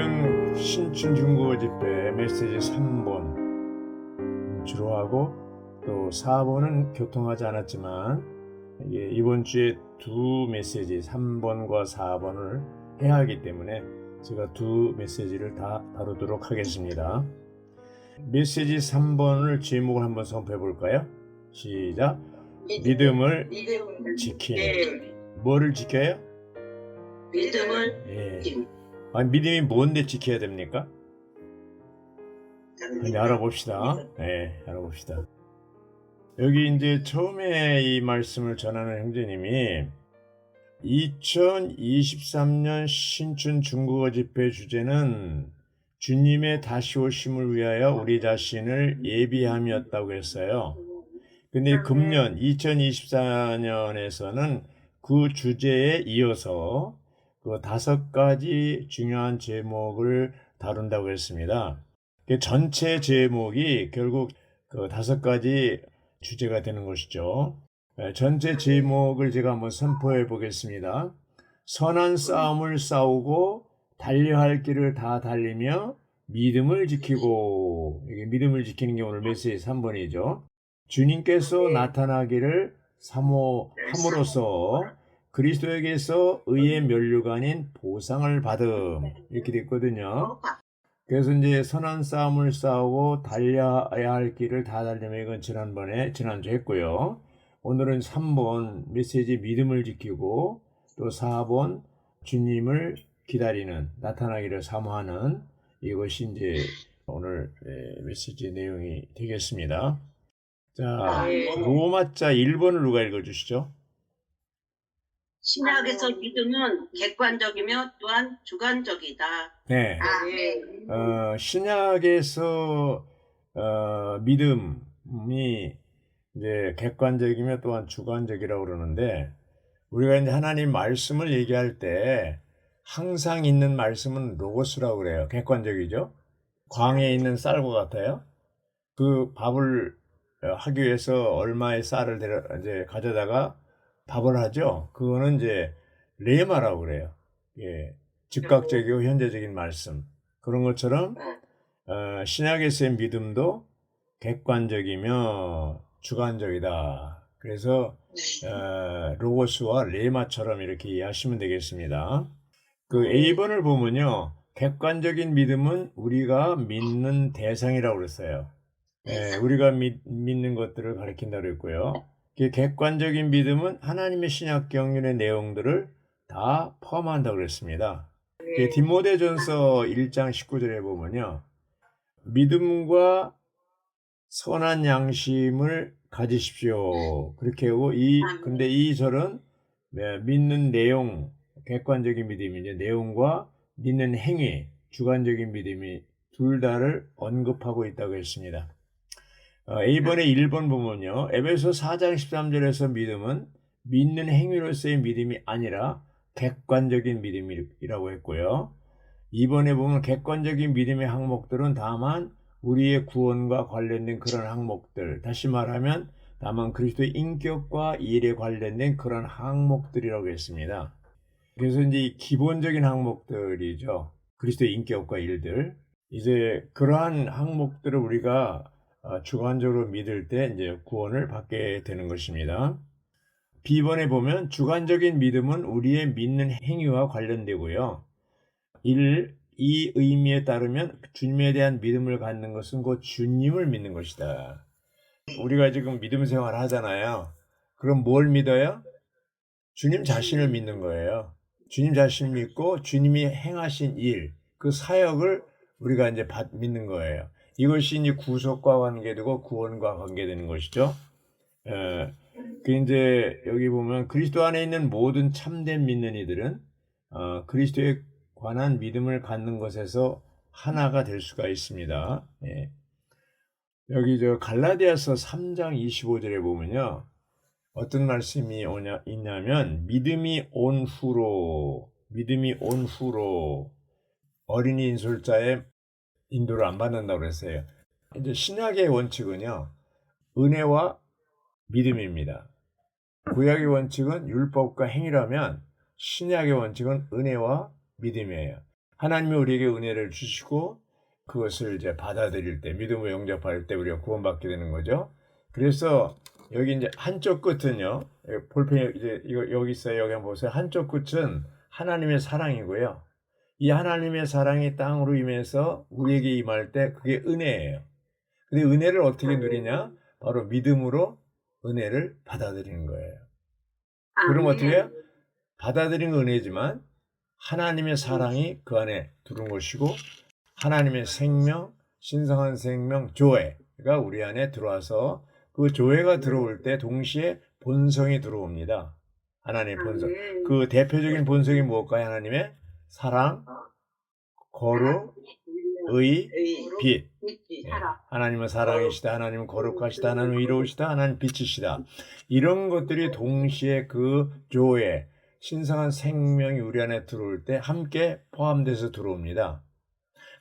오늘은 신춘 중국어 집회 메시지 3번 주로 하고 또 4번은 교통하지 않았지만 이번 주에 두 메시지 3번과 4번을 해야 하기 때문에 제가 두 메시지를 다 다루도록 하겠습니다. 메시지 3번을 제목을 한번 선포해 볼까요? 시작. 믿음을 지키는. 뭐를 지켜요? 믿음을 아니, 믿음이 뭔데 지켜야 됩니까? 이제 알아봅시다. 네, 알아봅시다. 여기 이제 처음에 이 말씀을 전하는 형제님이 2023년 신춘 중국어 집회 주제는 주님의 다시 오심을 위하여 우리 자신을 예비함이었다고 했어요. 근데 금년 2024년에서는 그 주제에 이어서 그 5가지 중요한 제목을 다룬다고 했습니다. 전체 제목이 결국 그 5가지 주제가 되는 것이죠. 전체 제목을 제가 한번 선포해 보겠습니다. 선한 싸움을 싸우고 달려야 할 길을 다 달리며 믿음을 지키고, 이게 믿음을 지키는 게 오늘 메시지 3번이죠. 주님께서 나타나기를 사모함으로써 그리스도에게서 의의 면류가 아닌 보상을 받음, 이렇게 됐거든요. 그래서 이제 선한 싸움을 싸우고 달려야 할 길을 다 달리면, 이건 지난주 했고요. 오늘은 3번 메시지 믿음을 지키고, 또 4번 주님을 기다리는, 나타나기를 사모하는, 이것이 이제 오늘 메시지 내용이 되겠습니다. 자, 로마자 1번을 누가 읽어주시죠? 신약에서 믿음은 객관적이며 또한 주관적이다. 네. 신약에서 믿음이 이제 객관적이며 또한 주관적이라고 그러는데, 우리가 이제 하나님 말씀을 얘기할 때 항상 있는 말씀은 로고스라고 그래요. 객관적이죠. 광에 있는 쌀과 같아요. 그 밥을 하기 위해서 얼마의 쌀을 이제 가져다가 밥을 하죠. 그거는 이제 레마라고 그래요. 예, 즉각적이고 현재적인 말씀. 그런 것처럼 신약에서의 믿음도 객관적이며 주관적이다. 그래서 로고스와 레마처럼 이렇게 이해하시면 되겠습니다. 그 A번을 보면요, 객관적인 믿음은 우리가 믿는 대상이라고 그랬어요. 우리가 믿는 것들을 가리킨다고 했고요. 객관적인 믿음은 하나님의 신약 경륜의 내용들을 다 포함한다고 그랬습니다. 디모데전서 1장 19절에 보면요, 믿음과 선한 양심을 가지십시오. 그렇게 하고, 근데 이 절은 믿는 내용, 객관적인 믿음이 이제 내용과 믿는 행위, 주관적인 믿음이 둘 다를 언급하고 있다고 했습니다. A번에 1번 보면요, 에베소 4장 13절에서 믿음은 믿는 행위로서의 믿음이 아니라 객관적인 믿음이라고 했고요. 2번에 보면 객관적인 믿음의 항목들은 다만 우리의 구원과 관련된 그런 항목들, 다시 말하면 다만 그리스도의 인격과 일에 관련된 그런 항목들이라고 했습니다. 그래서 이제 기본적인 항목들이죠. 그리스도의 인격과 일들. 이제 그러한 항목들을 우리가 주관적으로 믿을 때 이제 구원을 받게 되는 것입니다. B번에 보면 주관적인 믿음은 우리의 믿는 행위와 관련되고요. 이 의미에 따르면 주님에 대한 믿음을 갖는 것은 곧 주님을 믿는 것이다. 우리가 지금 믿음 생활 하잖아요. 그럼 뭘 믿어요? 주님 자신을 믿는 거예요. 주님 자신을 믿고 주님이 행하신 일, 그 사역을 우리가 이제 믿는 거예요. 이것이 이제 구속과 관계되고 구원과 관계되는 것이죠. 그 이제 여기 보면 그리스도 안에 있는 모든 참된 믿는 이들은 그리스도에 관한 믿음을 갖는 것에서 하나가 될 수가 있습니다. 예. 여기 갈라디아서 3장 25절에 보면요, 어떤 말씀이 있냐면 믿음이 온 후로 어린이 인솔자의 인도를 안 받는다고 그랬어요. 이제 신약의 원칙은요, 은혜와 믿음입니다. 구약의 원칙은 율법과 행위라면 신약의 원칙은 은혜와 믿음이에요. 하나님이 우리에게 은혜를 주시고 그것을 이제 받아들일 때, 믿음으로 영접할 때 우리가 구원받게 되는 거죠. 그래서 여기 이제 한쪽 끝은요, 볼펜 이제 이거 여기 있어요. 여기 한번 보세요. 한쪽 끝은 하나님의 사랑이고요. 이 하나님의 사랑이 땅으로 임해서 우리에게 임할 때 그게 은혜예요. 근데 은혜를 어떻게 누리냐? 바로 믿음으로 은혜를 받아들이는 거예요. 그럼 어떻게 해요? 받아들인 은혜지만 하나님의 사랑이 그 안에 들어온 것이고 하나님의 생명, 신성한 생명, 조회가 우리 안에 들어와서 그 조회가 들어올 때 동시에 본성이 들어옵니다. 하나님의 본성. 그 대표적인 본성이 무엇일까요? 하나님의 사랑, 거룩, 의, 빛. 예. 하나님은 사랑이시다. 하나님은 거룩하시다. 하나님은 의로우시다. 하나님 빛이시다. 이런 것들이 동시에 그 조회, 신성한 생명이 우리 안에 들어올 때 함께 포함돼서 들어옵니다.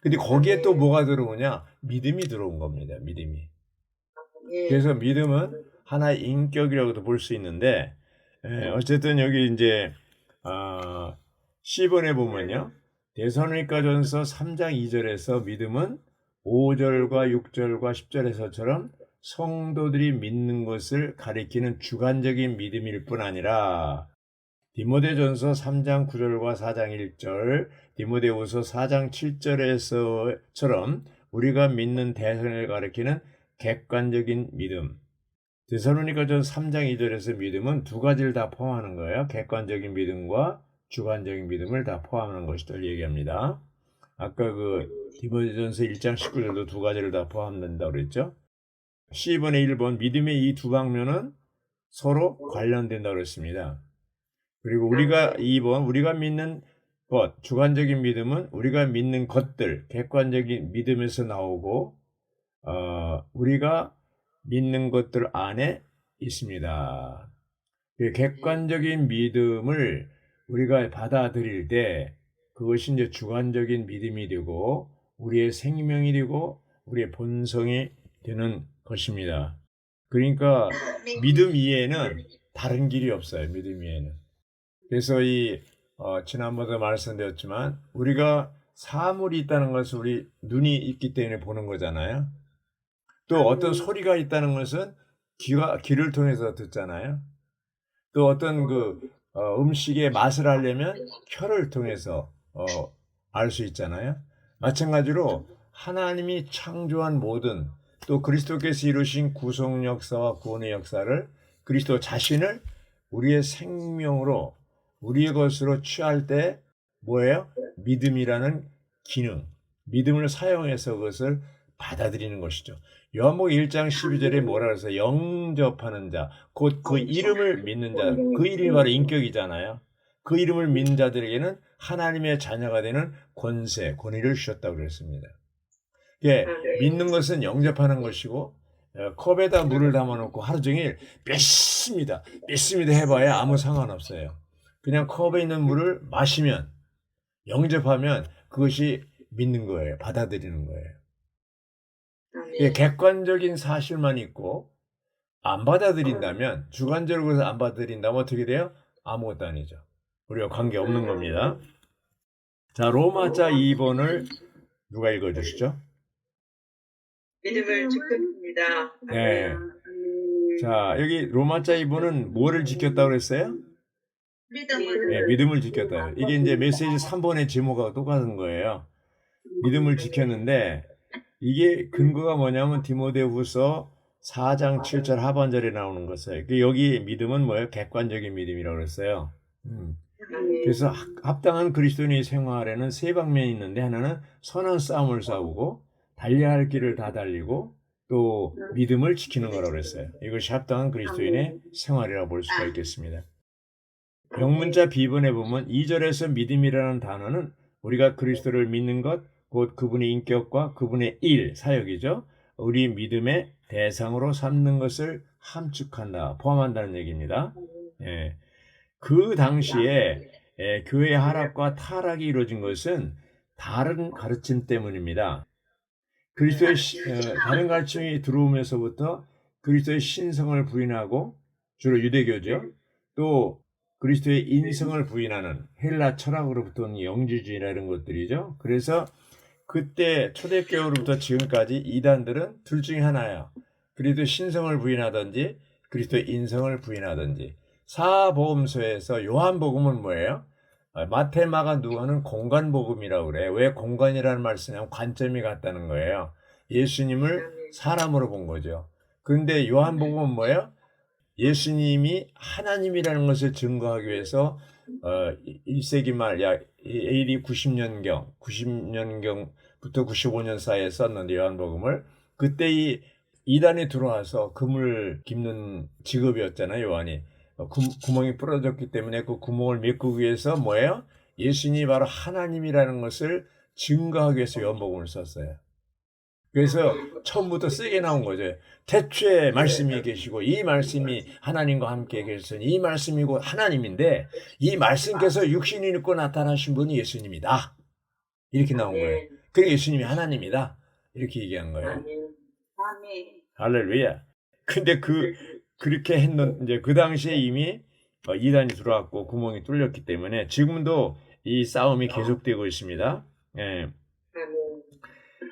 근데 거기에 또 뭐가 들어오냐? 믿음이 들어온 겁니다. 믿음이. 그래서 믿음은 하나의 인격이라고도 볼 수 있는데, 어쨌든 여기 이제 10번에 보면요. 데살로니가전서 3장 2절에서 믿음은 5절과 6절과 10절에서처럼 성도들이 믿는 것을 가리키는 주관적인 믿음일 뿐 아니라 디모데전서 3장 9절과 4장 1절, 디모데후서 4장 7절에서처럼 우리가 믿는 대상을 가리키는 객관적인 믿음. 데살로니가전서 3장 2절에서 믿음은 두 가지를 다 포함하는 거예요. 객관적인 믿음과 주관적인 믿음을 다 포함하는 것을 얘기합니다. 아까 그 디모데전서 1장 19절도 두 가지를 다 포함된다고 그랬죠. 12번에 1번 믿음의 이 두 방면은 서로 관련된다고 그랬습니다. 그리고 우리가 2번 우리가 믿는 것, 주관적인 믿음은 우리가 믿는 것들, 객관적인 믿음에서 나오고 우리가 믿는 것들 안에 있습니다. 객관적인 믿음을 우리가 받아들일 때 그것이 이제 주관적인 믿음이 되고 우리의 생명이 되고 우리의 본성이 되는 것입니다. 그러니까 믿음 이외에는 다른 길이 없어요. 믿음 이외에는. 그래서 지난번에도 말씀드렸지만 우리가 사물이 있다는 것은 우리 눈이 있기 때문에 보는 거잖아요. 또 어떤 소리가 있다는 것은 귀를 통해서 듣잖아요. 또 어떤 음식의 맛을 알려면 혀를 통해서 알 수 있잖아요. 마찬가지로 하나님이 창조한 모든 또 그리스도께서 이루신 구속 역사와 구원의 역사를 그리스도 자신을 우리의 생명으로 우리의 것으로 취할 때 뭐예요? 믿음이라는 기능, 믿음을 사용해서 그것을 받아들이는 것이죠. 요한복음 1장 12절에 뭐라 그래서 영접하는 자, 곧 그 이름을 믿는 자, 그 이름이 바로 인격이잖아요. 그 이름을 믿는 자들에게는 하나님의 자녀가 되는 권위를 주셨다고 그랬습니다. 예, 믿는 것은 영접하는 것이고 컵에다 물을 담아놓고 하루 종일 믿습니다 해봐야 아무 상관없어요. 그냥 컵에 있는 물을 마시면 영접하면 그것이 믿는 거예요. 받아들이는 거예요. 예, 객관적인 사실만 있고 안 받아들인다면 주관적으로 안 받아들인다면 어떻게 돼요? 아무것도 아니죠. 우리가 관계없는 겁니다. 자, 로마자 2번을 누가 읽어주시죠? 믿음을 지켰습니다. 네. 자, 여기 로마자 2번은 뭐를 지켰다고 그랬어요? 믿음을 네, 믿음을 지켰다. 이게 이제 메시지 3번의 제목하고 똑같은 거예요. 믿음을 지켰는데 이게 근거가 뭐냐면 디모데후서 4장 7절 하반절에 나오는 것이에요. 여기 믿음은 뭐예요? 객관적인 믿음이라고 그랬어요. 그래서 합당한 그리스도인의 생활에는 세 방면이 있는데 하나는 선한 싸움을 싸우고 달려야 할 길을 다 달리고 또 믿음을 지키는 거라고 그랬어요. 이것이 합당한 그리스도인의 생활이라고 볼 수가 있겠습니다. 영문자 B번에 보면 2절에서 믿음이라는 단어는 우리가 그리스도를 믿는 것, 곧 그분의 인격과 그분의 일, 사역이죠. 우리 믿음의 대상으로 삼는 것을 함축한다, 포함한다는 얘기입니다. 예. 그 당시에 교회의 하락과 타락이 이루어진 것은 다른 가르침 때문입니다. 그리스도의 다른 가르침이 들어오면서부터 그리스도의 신성을 부인하고 주로 유대교죠. 또 그리스도의 인성을 부인하는 헬라 철학으로부터 온 영지주의나 이런 것들이죠. 그래서 그때 초대교회로부터 지금까지 이단들은 둘 중에 하나예요. 그리스도의 신성을 부인하든지 그리스도의 인성을 부인하든지. 사복음서에서 요한복음은 뭐예요? 마태, 마가, 누가는 공간복음이라고 그래요. 왜 공간이라는 말씀이냐면 관점이 같다는 거예요. 예수님을 사람으로 본 거죠. 그런데 요한복음은 뭐예요? 예수님이 하나님이라는 것을 증거하기 위해서 1세기 말 약 AD 90년경부터 95년 사이에 썼는데 요한복음을 그때 이 이단이 들어와서 금을 깁는 직업이었잖아요. 요한이 구멍이 부러졌기 때문에 그 구멍을 메꾸기 위해서 뭐예요? 예수님이 바로 하나님이라는 것을 증거하기 위해서 요한복음을 썼어요. 그래서 처음부터 세게 나온 거죠. 태초에 말씀이 계시고 이 말씀이 하나님과 함께 계시니 이 말씀이고 하나님인데 이 말씀께서 육신이 입고 나타나신 분이 예수님이다. 이렇게 나온 거예요. 그게 예수님이 하나님이다. 이렇게 얘기한 거예요. 아멘. 할렐루야. 근데 그렇게 했는 이제 그 당시에 이미 이단이 들어왔고 구멍이 뚫렸기 때문에 지금도 이 싸움이 계속되고 있습니다. 예.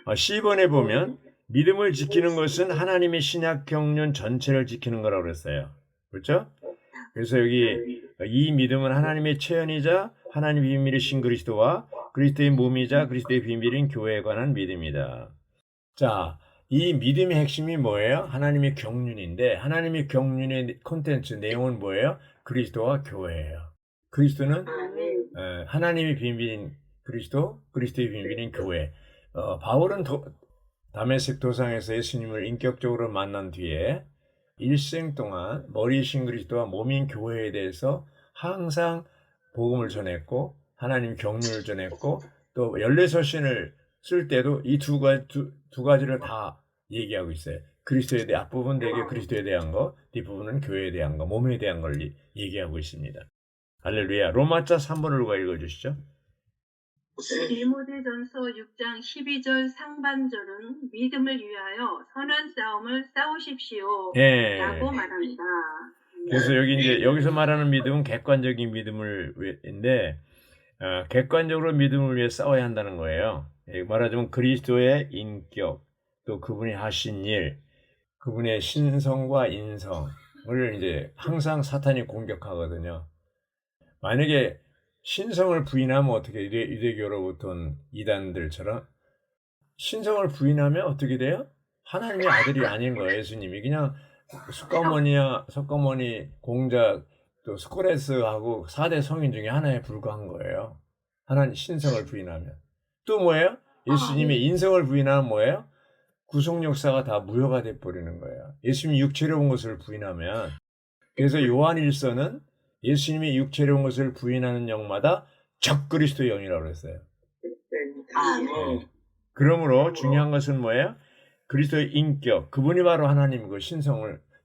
10번에 보면 믿음을 지키는 것은 하나님의 신약 경륜 전체를 지키는 거라고 그랬어요. 그렇죠? 그래서 여기 이 믿음은 하나님의 체현이자 하나님의 비밀이신 그리스도와 그리스도의 몸이자 그리스도의 비밀인 교회에 관한 믿음이다. 자, 이 믿음의 핵심이 뭐예요? 하나님의 경륜인데 하나님의 경륜의 콘텐츠 내용은 뭐예요? 그리스도와 교회예요. 그리스도는 하나님의 비밀인 그리스도, 그리스도의 비밀인 교회. 바울은 다메섹 도상에서 예수님을 인격적으로 만난 뒤에 일생 동안 머리이신 그리스도와 몸인 교회에 대해서 항상 복음을 전했고 하나님 경륜을 전했고 또 열례서신을 쓸 때도 이 두 가지를 다 얘기하고 있어요. 그리스도에 대한 앞부분 되게 그리스도에 대한 거, 뒷부분은 교회에 대한 거, 몸에 대한 걸 얘기하고 있습니다. 할렐루야. 로마자 3번을 누가 읽어주시죠? 디모데전서 6장 12절 상반절은 믿음을 위하여 선한 싸움을 싸우십시오. 예. 라고 말합니다. 그래서 여기서 말하는 믿음은 객관적인 믿음인데 객관적으로 믿음을 위해 싸워야 한다는 거예요. 말하자면 그리스도의 인격, 또 그분이 하신 일, 그분의 신성과 인성을 이제 항상 사탄이 공격하거든요. 만약에 신성을 부인하면 어떻게 유대교로부터 온 이단들처럼 신성을 부인하면 어떻게 돼요? 하나님의 아들이 아닌 거예요. 예수님이 그냥 석가모니 공작 또 스코레스하고 4대 성인 중에 하나에 불과한 거예요. 하나님 신성을 부인하면 또 뭐예요? 예수님의 인성을 부인하면 뭐예요? 구속 역사가 다 무효가 돼버리는 거예요. 예수님이 육체로 온 것을 부인하면. 그래서 요한일서는 예수님이 육체로 온 것을 부인하는 영마다 적그리스도 영이라고 했어요. 네. 그러므로 중요한 것은 뭐예요? 그리스도의 인격, 그분이 바로 하나님이고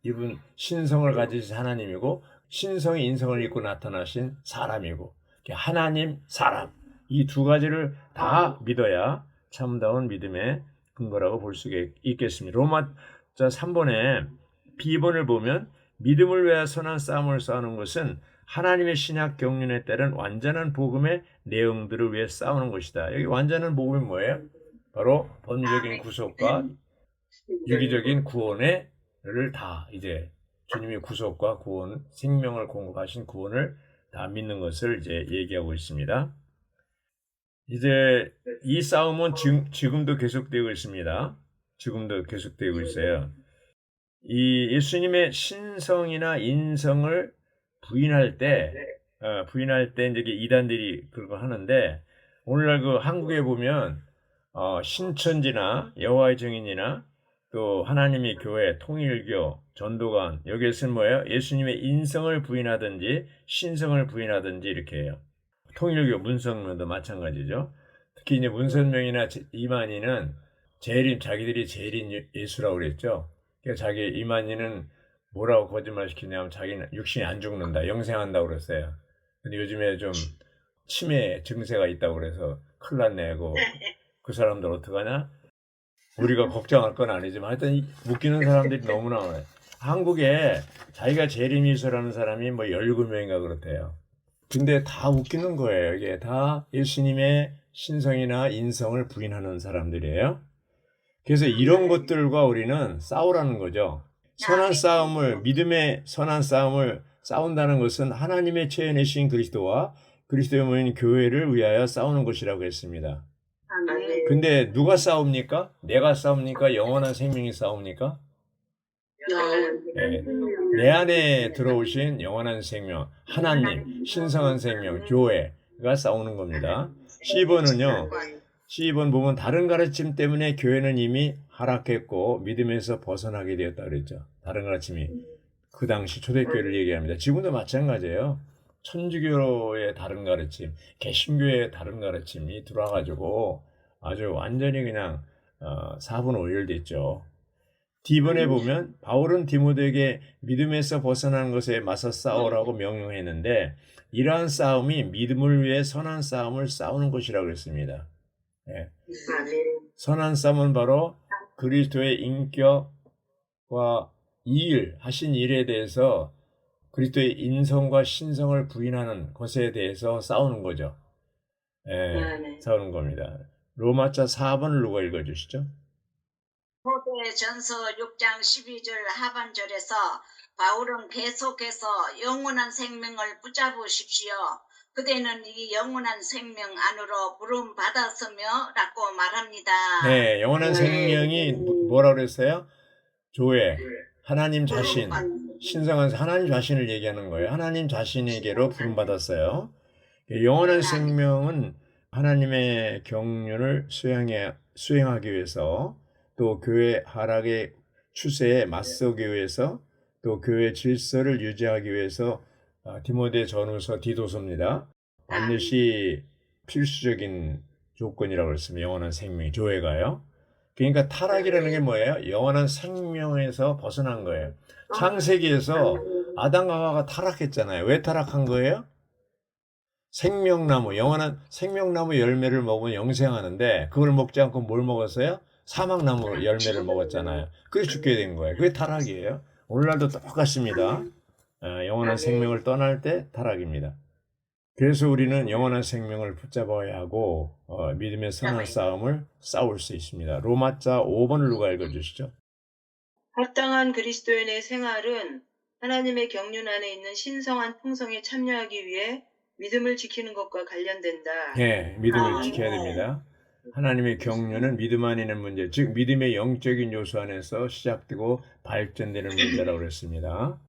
이분 신성을 가지신 하나님이고 신성의 인성을 입고 나타나신 사람이고 하나님, 사람 이 두 가지를 다 믿어야 참다운 믿음의 근거라고 볼 수 있겠습니다. 로마자 3번에 B번을 보면 믿음을 위하여 선한 싸움을 싸우는 것은 하나님의 신약 경륜에 따른 완전한 복음의 내용들을 위해 싸우는 것이다. 여기 완전한 복음이 뭐예요? 바로 법리적인 구속과 유기적인 구원을 다 이제 주님의 구속과 구원, 생명을 공급하신 구원을 다 믿는 것을 이제 얘기하고 있습니다. 이제 이 싸움은 지금도 계속되고 있습니다. 지금도 계속되고 있어요. 이 예수님의 신성이나 인성을 부인할 때 이제 이단들이 그거 하는데 오늘날 그 한국에 보면 신천지나 여호와의 증인이나 또 하나님의 교회, 통일교, 전도관 여기에서는 뭐예요? 예수님의 인성을 부인하든지 신성을 부인하든지 이렇게 해요. 통일교 문선명도 마찬가지죠. 특히 이제 문선명이나 이만희는 자기들이 재림 예수라고 그랬죠. 그러니까 자기 이만희는 뭐라고 거짓말 시키냐면 자기는 육신이 안 죽는다, 영생한다고 그랬어요. 근데 요즘에 좀 치매 증세가 있다고 그래서 큰일 났네고 그 사람들 어떡하냐? 우리가 걱정할 건 아니지만 하여튼 웃기는 사람들이 너무나 많아요. 한국에 자기가 재림이서라는 사람이 뭐 19명인가 그렇대요. 근데 다 웃기는 거예요. 이게 다 예수님의 신성이나 인성을 부인하는 사람들이에요. 그래서 이런 것들과 우리는 싸우라는 거죠. 선한 싸움을, 믿음의 선한 싸움을 싸운다는 것은 하나님의 채워내신 그리스도와 그리스도의 모인 교회를 위하여 싸우는 것이라고 했습니다. 아멘. 근데 누가 싸웁니까? 내가 싸웁니까? 영원한 생명이 싸웁니까? 네. 내 안에 들어오신 영원한 생명, 하나님, 신성한 생명, 교회가 싸우는 겁니다. 10번은요. 12번 보면 다른 가르침 때문에 교회는 이미 하락했고 믿음에서 벗어나게 되었다 그랬죠. 다른 가르침이. 그 당시 초대교회를 얘기합니다. 지금도 마찬가지예요. 천주교의 다른 가르침, 개신교의 다른 가르침이 들어와가지고 아주 완전히 그냥 4분 오열됐죠. D번에 보면 바울은 디모데에게 믿음에서 벗어나는 것에 맞서 싸우라고 명령했는데 이러한 싸움이 믿음을 위해 선한 싸움을 싸우는 것이라고 했습니다. 예. 선한 싸움은 바로 그리스도의 인격과 하신 일에 대해서 그리스도의 인성과 신성을 부인하는 것에 대해서 싸우는 거죠. 예, 싸우는 겁니다. 로마자 4번을 누가 읽어주시죠? 고대전서 6장 12절 하반절에서 바울은 계속해서 영원한 생명을 붙잡으십시오. 그대는 이 영원한 생명 안으로 부름 받았으며 라고 말합니다. 네, 영원한 생명이 뭐라고 그랬어요? 교회, 하나님 자신, 신성한 하나님 자신을 얘기하는 거예요. 하나님 자신에게로 부름 받았어요. 영원한 생명은 하나님의 경륜을 수행하기 위해서 또 교회 하락의 추세에 맞서기 위해서 또 교회 질서를 유지하기 위해서 디모데 전후서 디도서입니다. 반드시 필수적인 조건이라고 했습니다. 영원한 생명, 교회가요. 그러니까 타락이라는 게 뭐예요? 영원한 생명에서 벗어난 거예요. 창세기에서 아담과 하와가 타락했잖아요. 왜 타락한 거예요? 생명나무, 영원한 생명나무 열매를 먹으면 영생하는데 그걸 먹지 않고 뭘 먹었어요? 사막나무 열매를 먹었잖아요. 그래서 죽게 된 거예요. 그게 타락이에요. 오늘날도 똑같습니다. 영원한 생명을 떠날 때 타락입니다. 그래서 우리는 영원한 생명을 붙잡아야 하고 믿음의 선한 싸움을 싸울 수 있습니다. 로마자 5번을 누가 읽어주시죠? 합당한 그리스도인의 생활은 하나님의 경륜 안에 있는 신성한 풍성에 참여하기 위해 믿음을 지키는 것과 관련된다. 네, 믿음을 지켜야 됩니다. 하나님의 경륜은 믿음 안에 있는 문제, 즉 믿음의 영적인 요소 안에서 시작되고 발전되는 문제라고 그랬습니다.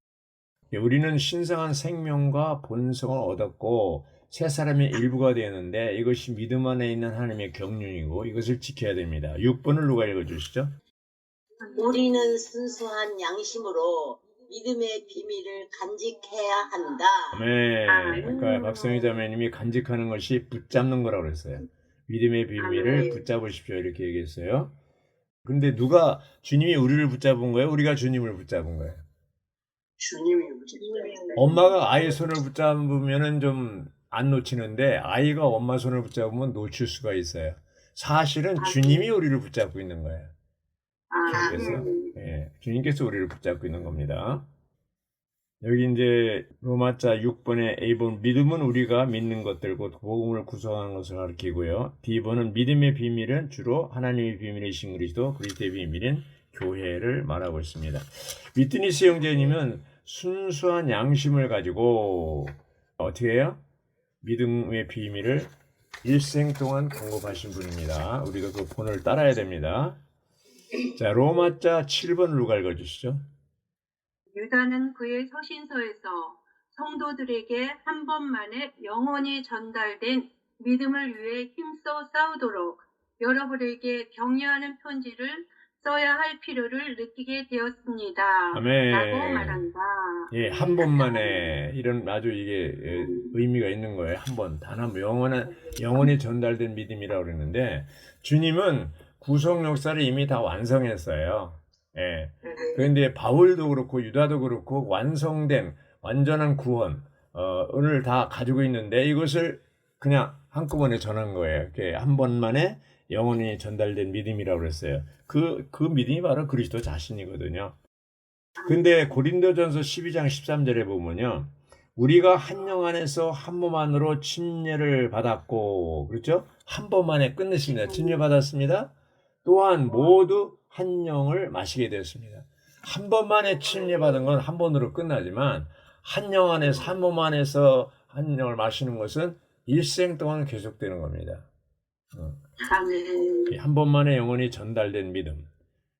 우리는 신성한 생명과 본성을 얻었고 새 사람의 일부가 되었는데 이것이 믿음 안에 있는 하나님의 경륜이고 이것을 지켜야 됩니다. 6번을 누가 읽어주시죠? 우리는 순수한 양심으로 믿음의 비밀을 간직해야 한다. 네, 그러니까 박성희 자매님이 간직하는 것이 붙잡는 거라고 그랬어요. 믿음의 비밀을 붙잡으십시오 이렇게 얘기했어요. 근데 누가 주님이 우리를 붙잡은 거예요? 우리가 주님을 붙잡은 거예요? 주님이 엄마가 아이 손을 붙잡으면은 좀 안 놓치는데 아이가 엄마 손을 붙잡으면 놓칠 수가 있어요. 사실은 주님이 우리를 붙잡고 있는 거예요. 주님께서, 주님께서 우리를 붙잡고 있는 겁니다. 여기 이제 로마자 6번에 A번 믿음은 우리가 믿는 것들고 복음을 구성하는 것을 가리키고요. B번은 믿음의 비밀은 주로 하나님의 비밀이신 그리스도의 비밀인 교회를 말하고 있습니다. 위트니스 형제님은 순수한 양심을 가지고 어떻게 해요? 믿음의 비밀을 일생 동안 공급하신 분입니다. 우리가 그 본을 따라야 됩니다. 자, 로마자 7번을 누가 읽어주시죠? 유다는 그의 서신서에서 성도들에게 한 번만에 영원히 전달된 믿음을 위해 힘써 싸우도록 여러분에게 격려하는 편지를 써야 할 필요를 느끼게 되었습니다. 아멘. 라고 말한다. 예, 한 번만에 이런 아주 이게 의미가 있는 거예요. 한 번, 단 한 번, 영원히 전달된 믿음이라고 그랬는데 주님은 구속 역사를 이미 다 완성했어요. 예. 그런데 바울도 그렇고 유다도 그렇고 완성된 완전한 구원을 다 가지고 있는데 이것을 그냥 한꺼번에 전한 거예요. 이렇게 한 번만에 영원히 전달된 믿음이라고 그랬어요. 그 믿음이 바로 그리스도 자신이거든요. 근데 고린도전서 12장 13절에 보면요. 우리가 한 영 안에서 한 몸 안으로 침례를 받았고, 그렇죠? 한 번만에 끝냈습니다. 침례 받았습니다. 또한 모두 한 영을 마시게 되었습니다. 한 번만에 침례 받은 건 한 번으로 끝나지만 한 영 안에서 한 몸 안에서 한 영을 마시는 것은 일생 동안 계속되는 겁니다. 아멘. 한 번만에 영혼이 전달된 믿음.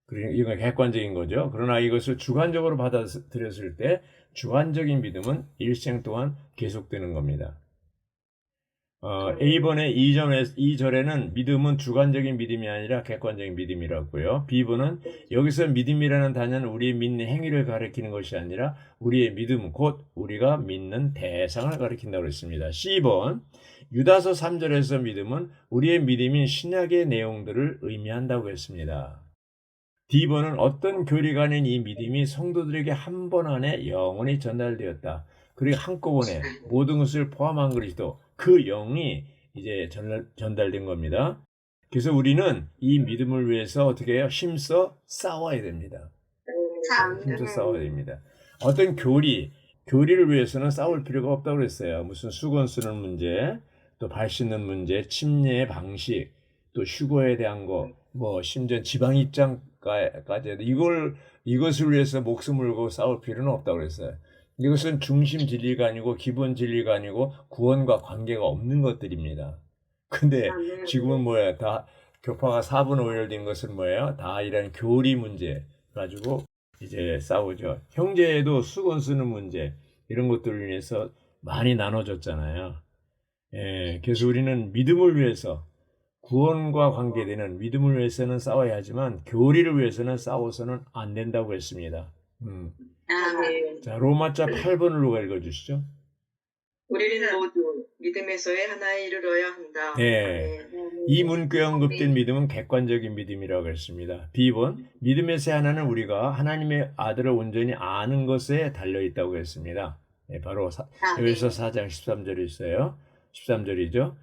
그리고 이건 객관적인 거죠. 그러나 이것을 주관적으로 받아들였을 때 주관적인 믿음은 일생 동안 계속되는 겁니다. A번의 2절에는 믿음은 주관적인 믿음이 아니라 객관적인 믿음이라고요. B번은 여기서 믿음이라는 단어는 우리의 믿는 행위를 가리키는 것이 아니라 우리의 믿음, 곧 우리가 믿는 대상을 가리킨다고 했습니다. C번, 유다서 3절에서 믿음은 우리의 믿음인 신약의 내용들을 의미한다고 했습니다. D번은 어떤 교리가 아닌 이 믿음이 성도들에게 한 번 안에 영원히 전달되었다. 그리고 한꺼번에 모든 것을 포함한 그리스도, 그 영이 이제 전달된 겁니다. 그래서 우리는 이 믿음을 위해서 어떻게 해요? 힘써 싸워야 됩니다. 힘써 싸워야 됩니다. 어떤 교리를 위해서는 싸울 필요가 없다고 그랬어요. 무슨 수건 쓰는 문제, 또 발 씻는 문제, 침례의 방식, 또 휴거에 대한 거, 뭐 심지어 지방 입장까지 이것을 위해서 목숨을 걸고 싸울 필요는 없다고 그랬어요. 이것은 중심 진리가 아니고 기본 진리가 아니고 구원과 관계가 없는 것들입니다. 근데 지금은 뭐야? 다 교파가 4분 오열된 것은 뭐예요? 다 이런 교리 문제 가지고 이제 싸우죠. 형제에도 수건 쓰는 문제 이런 것들을 위해서 많이 나눠졌잖아요. 예, 그래서 우리는 믿음을 위해서 구원과 관계되는 믿음을 위해서는 싸워야 하지만 교리를 위해서는 싸워서는 안 된다고 했습니다. 자, 로마자 8번을 누가 읽어주시죠? 우리는 모두 믿음에서의 하나에 이르러야 한다. 네. 이 문구에 언급된 믿음은 객관적인 믿음이라고 했습니다. B번, 믿음에서의 하나는 우리가 하나님의 아들을 온전히 아는 것에 달려있다고 했습니다. 네, 바로 에베소 4장 13절이 있어요. 13절이죠.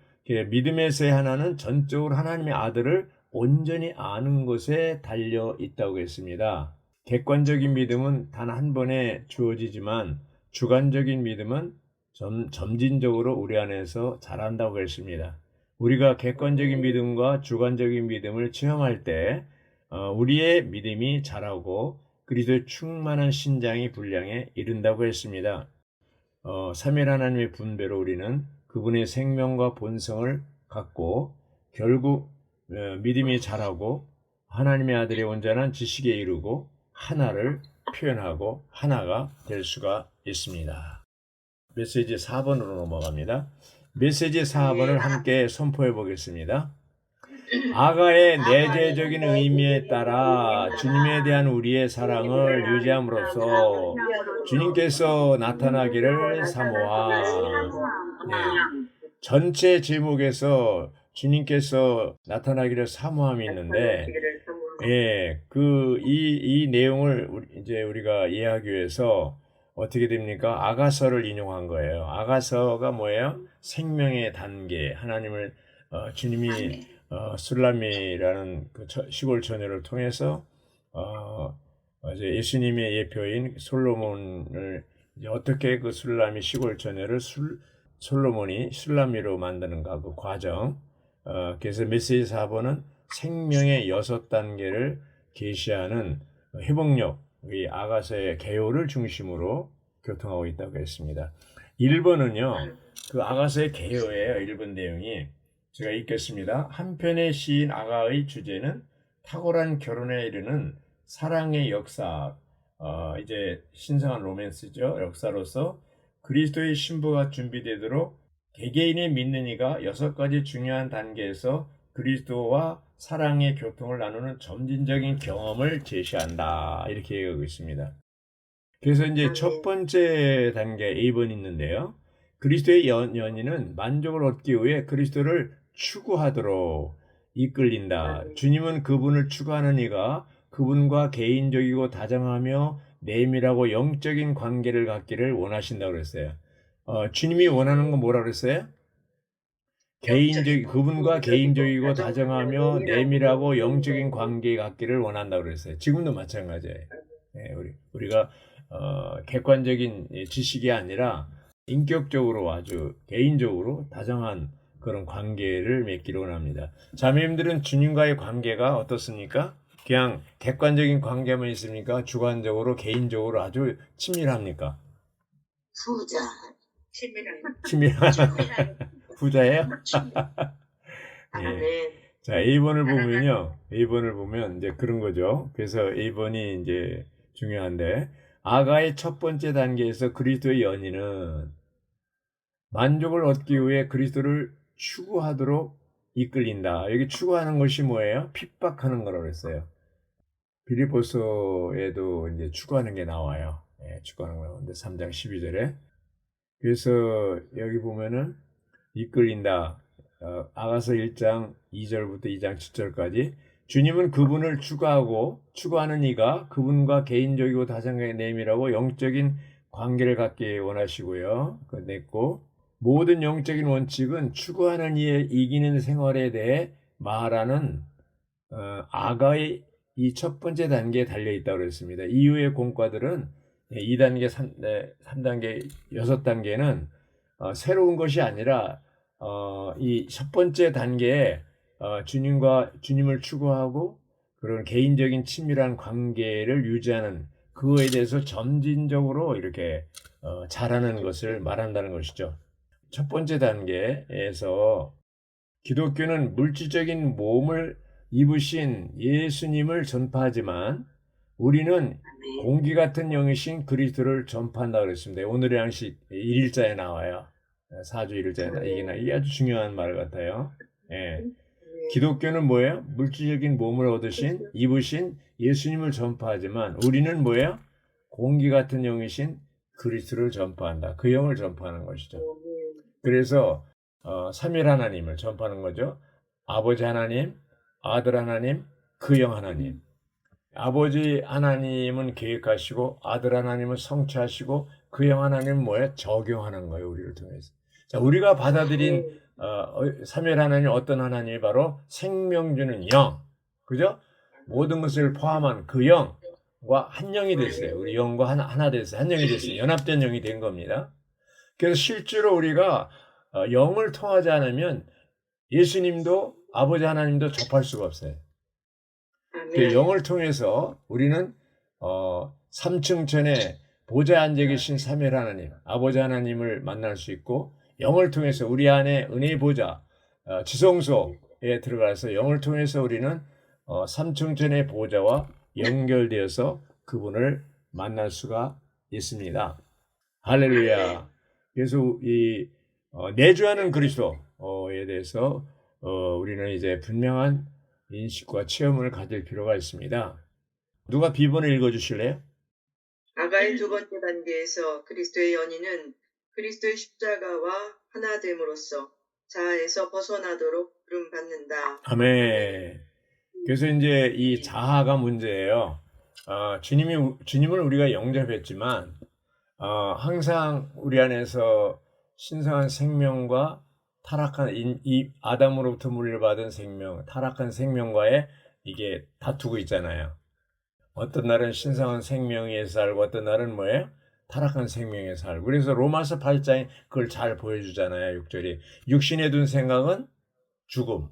믿음에서의 하나는 전적으로 하나님의 아들을 온전히 아는 것에 달려있다고 했습니다. 객관적인 믿음은 단 한 번에 주어지지만 주관적인 믿음은 점진적으로 우리 안에서 자란다고 했습니다. 우리가 객관적인 믿음과 주관적인 믿음을 체험할 때 우리의 믿음이 자라고 그리스도의 충만한 신장이 분량에 이른다고 했습니다. 삼위 하나님의 분배로 우리는 그분의 생명과 본성을 갖고 결국 믿음이 자라고 하나님의 아들의 온전한 지식에 이르고 하나를 표현하고 하나가 될 수가 있습니다. 메시지 4번으로 넘어갑니다. 메시지 4번을 함께 선포해 보겠습니다. 아가의 내재적인 의미에 따라 주님에 대한 우리의 사랑을 유지함으로써 주님께서 나타나기를 사모하. 네. 전체 제목에서 주님께서 나타나기를 사모함이 있는데, 예, 이 내용을 이제 우리가 이해하기 위해서 어떻게 됩니까? 아가서를 인용한 거예요. 아가서가 뭐예요? 생명의 단계. 하나님을, 주님이, 술람이라는 그 시골 처녀를 통해서, 이제 예수님의 예표인 솔로몬을 이제 어떻게 그 술람이 시골 처녀를 솔로몬이 술람이로 만드는가 그 과정. 그래서 메시지 4번은 생명의 6단계를 계시하는 회복력, 이 아가서의 개요를 중심으로 교통하고 있다고 했습니다. 1번은요, 그 아가서의 개요예요. 1번 내용이. 제가 읽겠습니다. 한편의 시인 아가의 주제는 탁월한 결혼에 이르는 사랑의 역사, 이제 신성한 로맨스죠. 역사로서 그리스도의 신부가 준비되도록 개개인이 믿는 이가 6가지 중요한 단계에서 그리스도와 사랑의 교통을 나누는 점진적인 경험을 제시한다. 이렇게 얘기하고 있습니다. 그래서 이제 첫 번째 단계 A번이 있는데요. 그리스도의 연인은 만족을 얻기 위해 그리스도를 추구하도록 이끌린다. 주님은 그분을 추구하는 이가 그분과 개인적이고 다정하며 내밀하고 영적인 관계를 갖기를 원하신다고 그랬어요. 주님이 원하는 건 뭐라 그랬어요? 그분과 개인적이고 다정하며 내밀하고 영적인 관계 갖기를 원한다고 그랬어요. 지금도 마찬가지예요. 네, 우리가 객관적인 지식이 아니라 인격적으로 아주 개인적으로 다정한 그런 관계를 맺기로 원합니다. 자매님들은 주님과의 관계가 어떻습니까? 그냥 객관적인 관계만 있습니까? 주관적으로 개인적으로 아주 친밀합니까? 후자. 친밀한 친밀한 부자예요? 예. 아멘. 자, A번을 보면요. A번을 보면 이제 그런 거죠. 그래서 A번이 이제 중요한데, 아가의 첫 번째 단계에서 그리스도의 연인은 만족을 얻기 위해 그리스도를 추구하도록 이끌린다. 여기 추구하는 것이 뭐예요? 핍박하는 거라고 했어요. 빌립보서에도 이제 추구하는 게 나와요. 예, 추구하는 거 나오는데 3장 12절에. 그래서 여기 보면은 이끌린다. 아가서 1장 2절부터 2장 7절까지 주님은 그분을 추구하는 이가 그분과 개인적이고 다정하게 내밀하고 영적인 관계를 갖기 원하시고요. 냈고 모든 영적인 원칙은 추구하는 이의 이기는 생활에 대해 말하는 아가의 이 첫 번째 단계에 달려 있다고 그랬습니다. 이후의 공과들은 2단계, 3단계, 6단계는 새로운 것이 아니라 이 첫 번째 단계에 주님을 추구하고 그런 개인적인 친밀한 관계를 유지하는 그거에 대해서 점진적으로 이렇게 잘하는 것을 말한다는 것이죠. 첫 번째 단계에서 기독교는 물질적인 몸을 입으신 예수님을 전파하지만 우리는 공기 같은 영이신 그리스도를 전파한다고 그랬습니다. 오늘의 양식 1일자에 나와요. 4주 1일자에 이게 아주 중요한 말 같아요. 예. 기독교는 뭐예요? 물질적인 몸을 입으신 예수님을 전파하지만 우리는 뭐예요? 공기 같은 영이신 그리스도를 전파한다. 그 영을 전파하는 것이죠. 그래서 삼일 하나님을 전파하는 거죠. 아버지 하나님, 아들 하나님, 그 영 하나님. 아버지 하나님은 계획하시고 아들 하나님은 성취하시고 그 영 하나님은 뭐예요? 적용하는 거예요. 우리를 통해서. 자, 우리가 받아들인 삼일 하나님 어떤 하나님이 바로 생명 주는 영. 그죠? 모든 것을 포함한 그 영과 한 영이 됐어요. 우리 영과 하나 됐어요. 한 영이 됐어요. 연합된 영이 된 겁니다. 그래서 실제로 우리가 영을 통하지 않으면 예수님도 아버지 하나님도 접할 수가 없어요. 그 영을 통해서 우리는 3층천에 보좌에 앉아 계신 삼일 하나님, 아버지 하나님을 만날 수 있고 영을 통해서 우리 안에 은혜의 보좌, 지성소에 들어가서 영을 통해서 우리는 3층천의 보좌와 연결되어서 그분을 만날 수가 있습니다. 할렐루야. 그래서 이 내주하는 그리스도에 대해서 우리는 이제 분명한 인식과 체험을 가질 필요가 있습니다. 누가 B번을 읽어주실래요? 아가의 두 번째 단계에서 그리스도의 연인은 그리스도의 십자가와 하나됨으로써 자아에서 벗어나도록 부름받는다. 아멘. 그래서 이제 이 자아가 문제예요. 주님을 우리가 영접했지만 항상 우리 안에서 신성한 생명과 타락한 이 아담으로부터 물려받은 생명, 타락한 생명과의 이게 다투고 있잖아요. 어떤 날은 신성한 생명에 살고 어떤 날은 뭐예요? 타락한 생명에 살고. 그래서 로마서 8장에 그걸 잘 보여주잖아요. 6절이. 육신에 둔 생각은 죽음,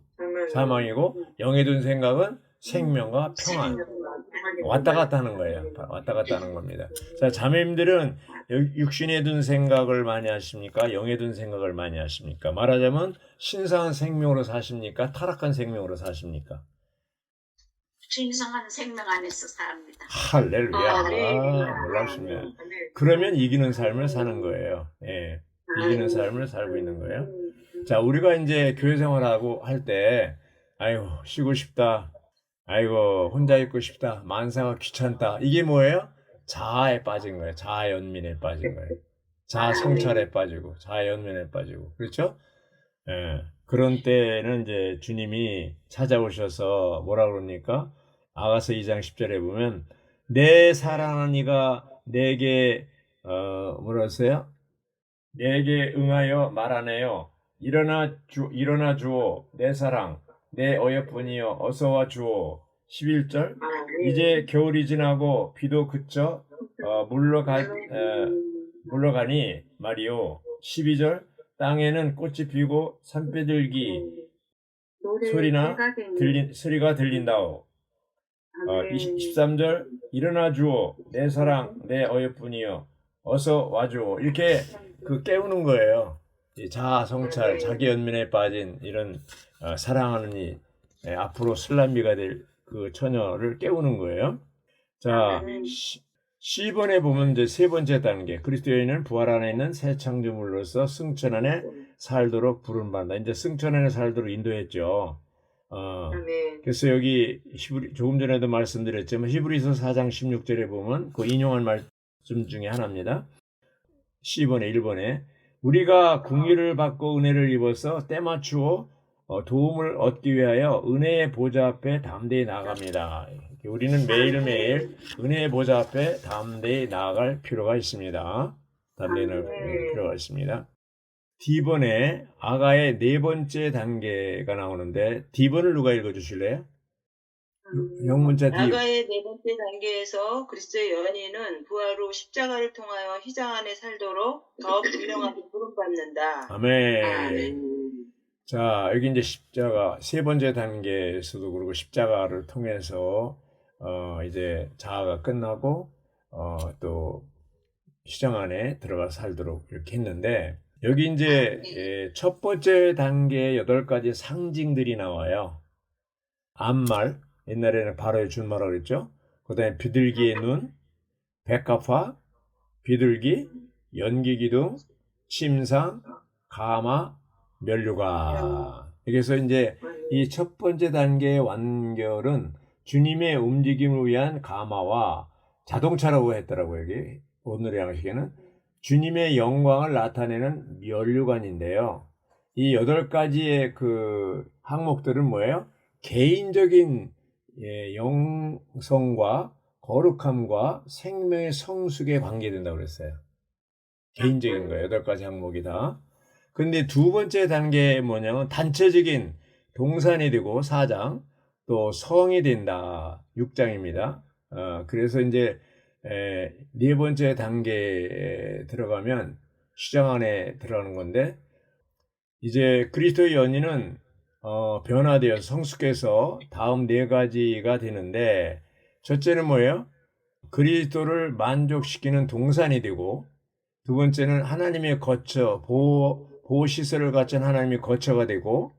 사망이고 영에 둔 생각은 생명과 평안. 왔다 갔다 하는 거예요. 왔다 갔다 하는 겁니다. 자, 자매님들은 육신에 둔 생각을 많이 하십니까? 영에 둔 생각을 많이 하십니까? 말하자면 신성한 생명으로 사십니까? 타락한 생명으로 사십니까? 신성한 생명 안에서 삽니다. 할렐루야. 놀랍습니다. 그러면 이기는 삶을 사는 거예요. 예. 이기는 삶을 살고 있는 거예요. 자, 우리가 이제 교회 생활하고 할 때, 아이고, 쉬고 싶다. 아이고, 혼자 있고 싶다. 만사가 귀찮다. 이게 뭐예요? 자아에 빠진 거예요. 자아 연민에 빠진 거예요. 자아 성찰에 빠지고, 자아 연민에 빠지고. 그렇죠? 예. 그런 때는 이제 주님이 찾아오셔서 뭐라 그럽니까? 아가서 2장 10절에 보면, 내 사랑하는 이가 내게, 뭐라 했어요? 내게 응하여 말하네요. 일어나 주오. 내 사랑. 내 어여쁜이여 어서와 주오. 11절 이제 겨울이 지나고 비도 그쳐 물러가니 말이요. 12절 땅에는 꽃이 피고 산비둘기 소리가 들린다오. 13절 일어나 주오 내 사랑 내 어여뿐이여 어서 와주오. 이렇게 깨우는 거예요. 이 자아 성찰, 자기 연민에 빠진 이런 사랑하는 이 앞으로 술람미가 될 그 처녀를 깨우는 거예요. 자, 10번에 보면 이제 세 번째 단계, 그리스도인은 부활 안에 있는 새 창조물로서 승천 안에 살도록 부름받는다. 이제 승천 안에 살도록 인도했죠. 그래서 여기 조금 전에도 말씀드렸지만 히브리서 4장 16절에 보면 그 인용한 말씀 중에 하나입니다. 10번에 1번에 우리가 긍휼을 받고 은혜를 입어서 때맞추어 도움을 얻기 위하여 은혜의 보좌 앞에 담대히 나아갑니다. 우리는 매일매일 은혜의 보좌 앞에 담대히 나아갈 필요가 있습니다. 담대히 나아갈 필요가 있습니다. D번에 아가의 네 번째 단계가 나오는데 D번을 누가 읽어주실래요? 영문자 D. 아가의 네 번째 단계에서 그리스도의 연인은 부활 후 십자가를 통하여 휘장 안에 살도록 더 분명하게 부름받는다. 아멘. 자, 여기 이제 십자가 세 번째 단계에서도 그러고 십자가를 통해서 이제 자아가 끝나고 또 휘장 안에 들어가 살도록 이렇게 했는데 여기 이제 첫 번째 단계에 8가지 상징들이 나와요. 암말, 옛날에는 바로의 준마라고 그랬죠. 그 다음에 비둘기의 눈, 백합화, 비둘기, 연기기둥, 침상, 가마, 면류관. 그래서 이제 이 첫 번째 단계의 완결은 주님의 움직임을 위한 가마와 자동차라고 했더라고요. 여기 오늘의 양식에는 주님의 영광을 나타내는 면류관인데요. 이 8가지의 그 항목들은 뭐예요? 개인적인 영성과 거룩함과 생명의 성숙에 관계된다고 그랬어요. 개인적인 거예요. 8가지 항목이 다. 근데 두 번째 단계에 뭐냐면 단체적인 동산이 되고 4장, 또 성이 된다 6장입니다. 그래서 이제 네 번째 단계에 들어가면 시장 안에 들어가는 건데 이제 그리스도의 연인은 변화되어 성숙해서 다음 4가지가 되는데 첫째는 뭐예요? 그리스도를 만족시키는 동산이 되고 두 번째는 하나님의 거처, 보호시설을 갖춘 하나님의 거처가 되고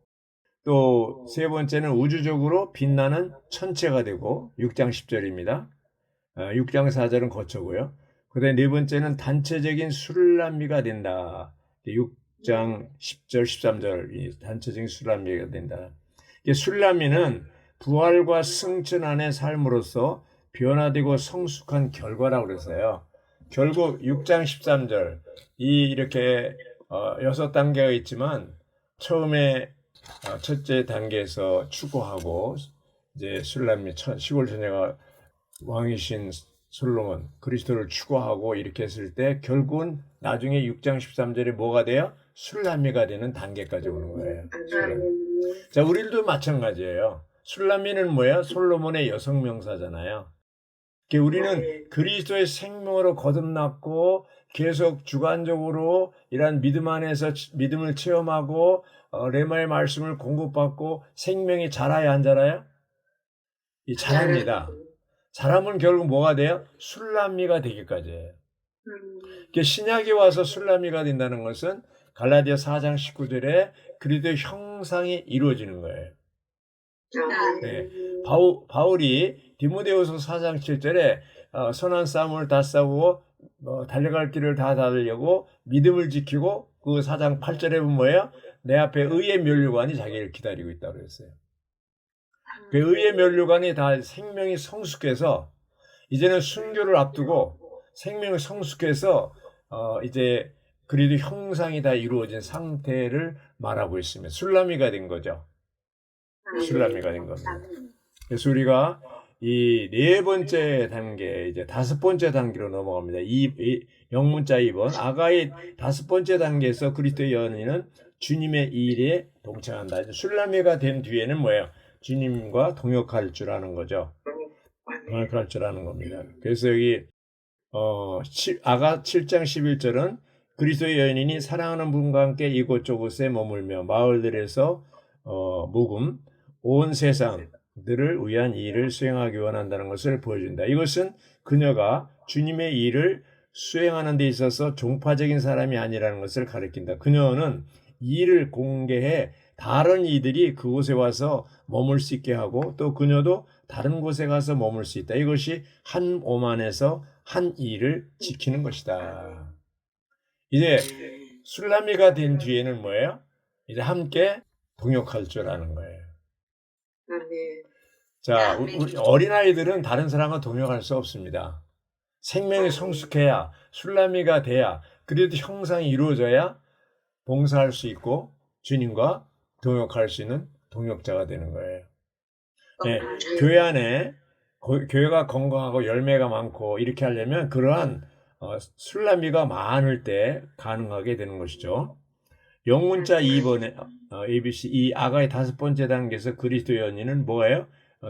또 세 번째는 우주적으로 빛나는 천체가 되고 6장 10절입니다. 6장 4절은 거처고요. 그 다음에 네 번째는 단체적인 술람미가 된다. 6장 10절, 13절 단체적인 술람미가 된다. 술람미는 부활과 승천 안의 삶으로서 변화되고 성숙한 결과라고 그랬어요. 결국 6장 13절 이렇게 6단계가 있지만 처음에 첫째 단계에서 추구하고 이제 술람미 시골 처녀가 왕이신 솔로몬 그리스도를 추구하고 이렇게 했을 때 결국은 나중에 6장 13절에 뭐가 돼요? 술람미가 되는 단계까지 오는 거예요. 자, 우리들도 마찬가지예요. 술람미는 뭐야? 솔로몬의 여성 명사잖아요. 우리는 그리스도의 생명으로 거듭났고 계속 주관적으로 이러한 믿음 안에서 믿음을 체험하고 레마의 말씀을 공급받고 생명이 자라야 안 자라요? 자랍니다. 자라면 결국 뭐가 돼요? 술람미가 되기까지예요. 신약에 와서 술람미가 된다는 것은 갈라디아 4장 19절에 그리스도의 형상이 이루어지는 거예요. 네. 바울이 디모데후서 4장 7절에 선한 싸움을 다 싸우고 달려갈 길을 다 달려고 믿음을 지키고 그 4장 8절에 보면 뭐예요? 내 앞에 의의 면류관이 자기를 기다리고 있다고 그랬어요. 그 의의 면류관이 다 생명이 성숙해서 이제는 순교를 앞두고 생명이 성숙해서 이제 그래도 형상이 다 이루어진 상태를 말하고 있습니다. 술람미가 된 거죠. 술람미가 된 겁니다. 그래서 우리가 이 네 번째 단계, 이제 다섯 번째 단계로 넘어갑니다. 영문자 2번. 아가의 다섯 번째 단계에서 그리스도의 연인은 주님의 일에 동참한다. 술람미가 된 뒤에는 뭐예요? 주님과 동역할 줄 아는 거죠. 동역할 줄 아는 겁니다. 그래서 여기 아가 7장 11절은 그리스도의 여인이 사랑하는 분과 함께 이곳저곳에 머물며 마을들에서 묵음 온 세상들을 위한 일을 수행하기 원한다는 것을 보여준다. 이것은 그녀가 주님의 일을 수행하는 데 있어서 종파적인 사람이 아니라는 것을 가리킨다. 그녀는 일을 공개해 다른 이들이 그곳에 와서 머물 수 있게 하고 또 그녀도 다른 곳에 가서 머물 수 있다. 이것이 한 몸 안에서 한 일을 지키는 것이다. 이제 술람이가 된 뒤에는 뭐예요? 이제 함께 동역할 줄 아는 거예요. 아멘. 자, 우리 어린아이들은 다른 사람과 동역할 수 없습니다. 생명이 성숙해야 술람이가 돼야 그래도 형상이 이루어져야 봉사할 수 있고 주님과 동역할 수 있는 동역자가 되는 거예요. 네, 교회 안에 교회가 건강하고 열매가 많고 이렇게 하려면 그러한 술람이가 많을 때 가능하게 되는 것이죠. 영문자 2번에 ABC 이 아가의 5번째 단계에서 그리스도 연인은 뭐예요?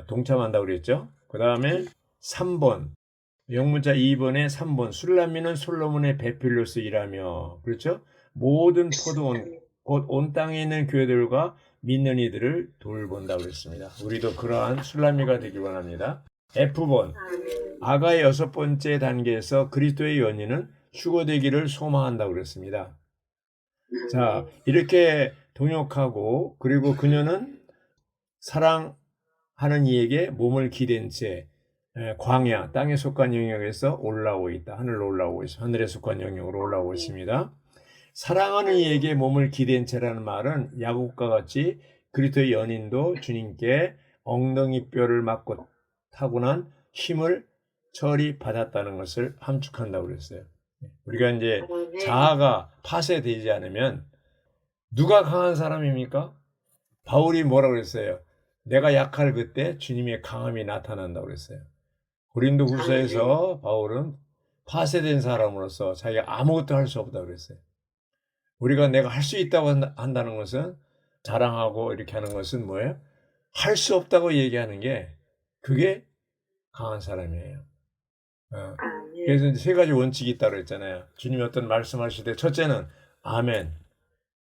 동참한다고 그랬죠. 그 다음에 3번 영문자 2번에 3번 술람이는 솔로몬의 베필로스 일하며 그렇죠? 모든 포도원 곧 온 땅에 있는 교회들과 믿는 이들을 돌본다고 그랬습니다. 우리도 그러한 술람이가 되길 원합니다. F번 아가의 6번째 단계에서 그리스도의 연인은 휴거되기를 소망한다고 그랬습니다. 자, 이렇게 동역하고 그리고 그녀는 사랑하는 이에게 몸을 기댄 채 광야, 땅에 속한 영역에서 올라오고 있다. 하늘로 올라오고 있어. 하늘에 속한 영역으로 올라오고 있습니다. 사랑하는 이에게 몸을 기댄 채라는 말은 야곱과 같이 그리스도의 연인도 주님께 엉덩이 뼈를 맞고 타고난 힘을 철이 받았다는 것을 함축한다고 그랬어요. 우리가 이제 자아가 파쇄되지 않으면 누가 강한 사람입니까? 바울이 뭐라고 그랬어요? 내가 약할 그때 주님의 강함이 나타난다고 그랬어요. 고린도후서에서 바울은 파쇄된 사람으로서 자기가 아무것도 할 수 없다고 그랬어요. 우리가 내가 할 수 있다고 한다는 것은 자랑하고 이렇게 하는 것은 뭐예요? 할 수 없다고 얘기하는 게 그게 강한 사람이에요. 그래서 이제 3가지 원칙이 있다고 그랬잖아요. 주님이 어떤 말씀하실 때 첫째는 아멘,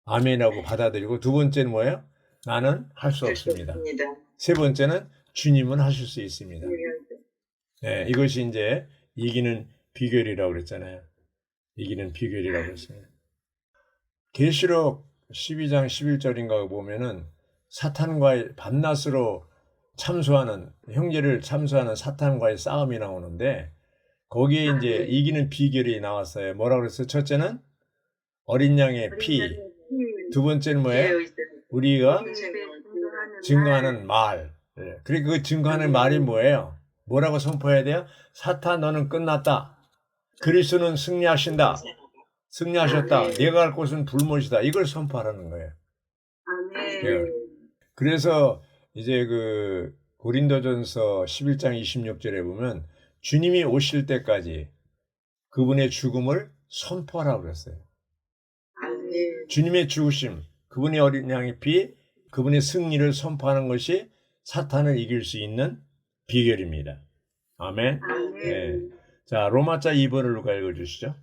아멘하고 받아들이고 두 번째는 뭐예요? 나는 할 수 없습니다. 세 번째는 주님은 하실 수 있습니다. 네, 이것이 이제 이기는 비결이라고 그랬잖아요. 이기는 비결이라고 그랬습니다. 계시록 12장 11절인가 보면은 사탄과의 밤낮으로 참수하는 형제를 참수하는 사탄과의 싸움이 나오는데 거기에 이제 이기는 비결이 나왔어요. 뭐라고 그랬어요? 첫째는 어린 양의 피, 두 번째는 뭐예요? 우리가 증거하는 말. 그리고 그 증거하는 말이 뭐예요? 뭐라고 선포해야 돼요? 사탄 너는 끝났다. 그리스도는 승리하신다. 승리하셨다. 내가 갈 곳은 불못이다. 이걸 선포하라는 거예요. 네. 그래서 이제 그 고린도전서 11장 26절에 보면 주님이 오실 때까지 그분의 죽음을 선포하라고 그랬어요. 주님의 죽으심, 그분의 어린 양의 피, 그분의 승리를 선포하는 것이 사탄을 이길 수 있는 비결입니다. 아멘. 네. 자, 로마자 2번을 누가 읽어주시죠?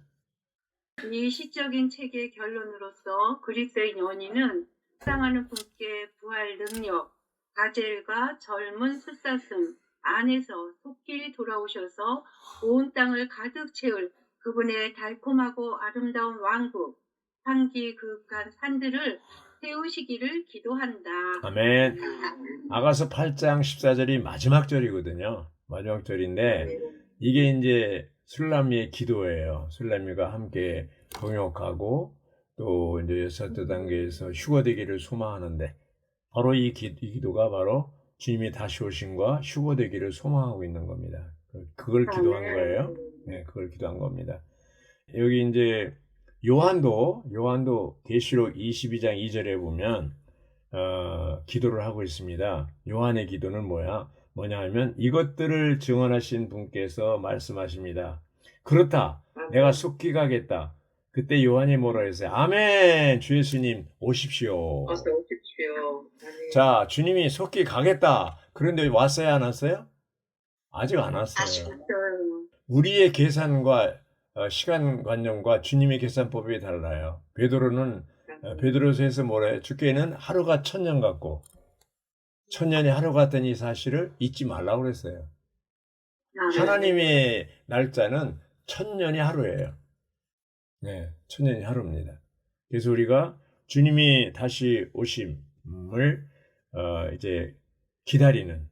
이 시적인 책의 결론으로서 그리스도의 연인은 사랑하는 분께 부활 능력, 가젤과 젊은 숫사슴 안에서 속히 돌아오셔서 온 땅을 가득 채울 그분의 달콤하고 아름다운 왕국, 상기 그윽한 산들을 세우시기를 기도한다. 아멘. 아가서 8장 14절이 마지막 절이거든요. 마지막 절인데 이게 이제 술람미의 기도예요. 술람미가 함께 동역하고 또 이제 6째 단계에서 휴거되기를 소망하는데 바로 이 기도가 바로 주님이 다시 오심과 휴거되기를 소망하고 있는 겁니다. 그걸 기도한 거예요. 네, 그걸 기도한 겁니다. 여기 이제 요한도 계시록 22장 2절에 보면 기도를 하고 있습니다. 요한의 기도는 뭐냐 하면 이것들을 증언하신 분께서 말씀하십니다. 그렇다. 내가 속히 가겠다. 그때 요한이 뭐라 했어요? 아멘. 주 예수님 오십시오. 어서 오십시오. 아멘. 자, 주님이 속히 가겠다. 그런데 왔어요, 안 왔어요? 아직 안 왔어요. 우리의 계산과 시간관념과 주님의 계산법이 달라요. 베드로서에서 뭐라 해요? 주께는 하루가 1000년 같고 1000년이 하루 같은 이 사실을 잊지 말라고 그랬어요. 하나님의 날짜는 1000년이 하루예요. 네, 1000년이 하루입니다. 그래서 우리가 주님이 다시 오심을 이제 기다리는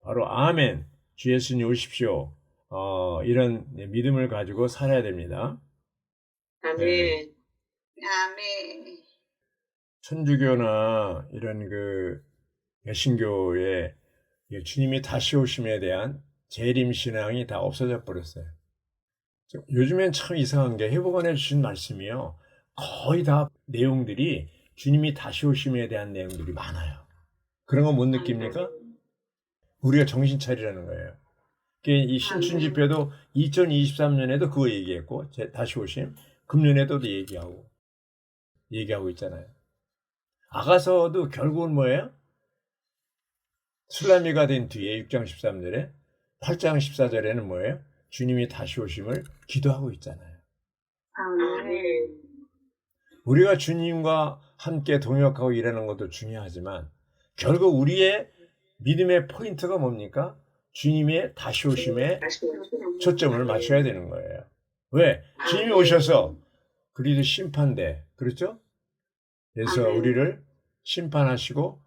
바로 아멘, 주 예수님 오십시오. 이런 믿음을 가지고 살아야 됩니다. 아멘. 네. 아멘. 천주교나 이런 그 개신교의 주님이 다시 오심에 대한 재림 신앙이 다 없어져 버렸어요. 요즘엔 참 이상한 게 회복원해 주신 말씀이요. 거의 다 내용들이 주님이 다시 오심에 대한 내용들이 많아요. 그런 거 못 느낍니까? 우리가 정신 차리라는 거예요. 이 신춘 집회도 2023년에도 그거 얘기했고, 다시 오심, 금년에도 얘기하고 있잖아요. 아가서도 결국은 뭐예요? 술라미가 된 뒤에 6장 13절에 8장 14절에는 뭐예요? 주님이 다시 오심을 기도하고 있잖아요. 아멘. 우리가 주님과 함께 동역하고 일하는 것도 중요하지만 결국 우리의 믿음의 포인트가 뭡니까? 주님의 다시 오심에 초점을 맞춰야 되는 거예요. 왜? 주님이 오셔서 그리도 심판대, 그렇죠? 그래서 우리를 심판하시고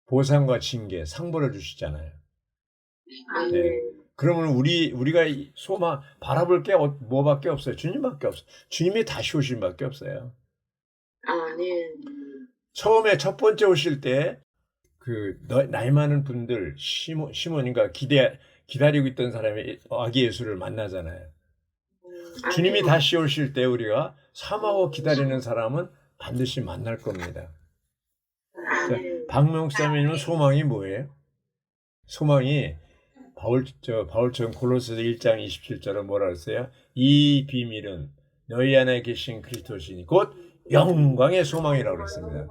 보상과 징계, 상벌을 주시잖아요. 네. 그러면 우리가 소망 바라볼 게 뭐밖에 없어요? 주님밖에 없어요. 주님이 다시 오심밖에 없어요. 아멘. 처음에 첫 번째 오실 때 그 나이 많은 분들 시몬인가 기다리고 있던 사람이 아기 예수를 만나잖아요. 주님이 다시 오실 때 우리가 사모하고 기다리는 사람은 반드시 만날 겁니다. 박명수님은 소망이 뭐예요? 소망이 바울처럼 골로새서 1장 27절은 뭐라 그랬어요? 이 비밀은 너희 안에 계신 그리스도시니 곧 영광의 소망이라고 그랬습니다.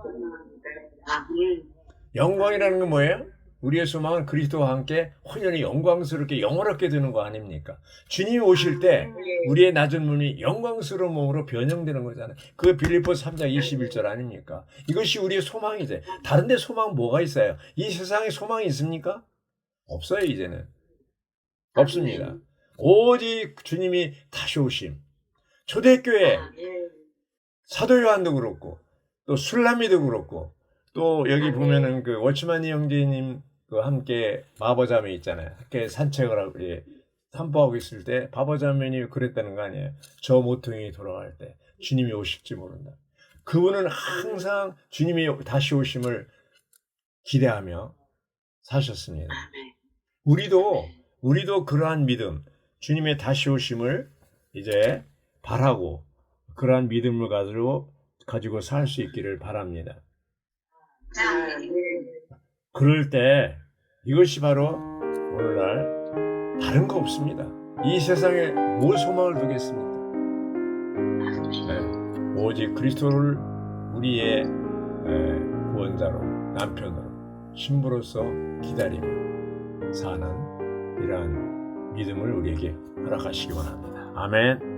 영광이라는 건 뭐예요? 우리의 소망은 그리스도와 함께 혼연히 영광스럽게 영원하게 되는 거 아닙니까? 주님이 오실 때 우리의 낮은 몸이 영광스러운 몸으로 변형되는 거잖아요. 그게 빌립보서 3장 21절 아닙니까? 이것이 우리의 소망이지. 다른 데 소망 뭐가 있어요? 이 세상에 소망이 있습니까? 없어요, 이제는. 없습니다. 오직 주님이 다시 오심. 초대교회 사도 요한도 그렇고 또 술라미도 그렇고 또 여기 보면은 그 워치마니 형제님 함께 바보자매 있잖아요. 함께 산책을 하고 산보하고 있을 때 바보자매님이 그랬다는 거 아니에요. 저 모퉁이 돌아갈 때 주님이 오실지 모른다. 그분은 항상 주님이 다시 오심을 기대하며 사셨습니다. 우리도 그러한 믿음, 주님의 다시 오심을 이제 바라고 그러한 믿음을 가지고 살 수 있기를 바랍니다. 그럴 때 이것이 바로 오늘날 다른 거 없습니다. 이 세상에 뭘 소망을 두겠습니까? 네, 오직 그리스도를 우리의 구원자로, 남편으로, 신부로서 기다리며 사는 이러한 믿음을 우리에게 허락하시기 바랍니다. 아멘.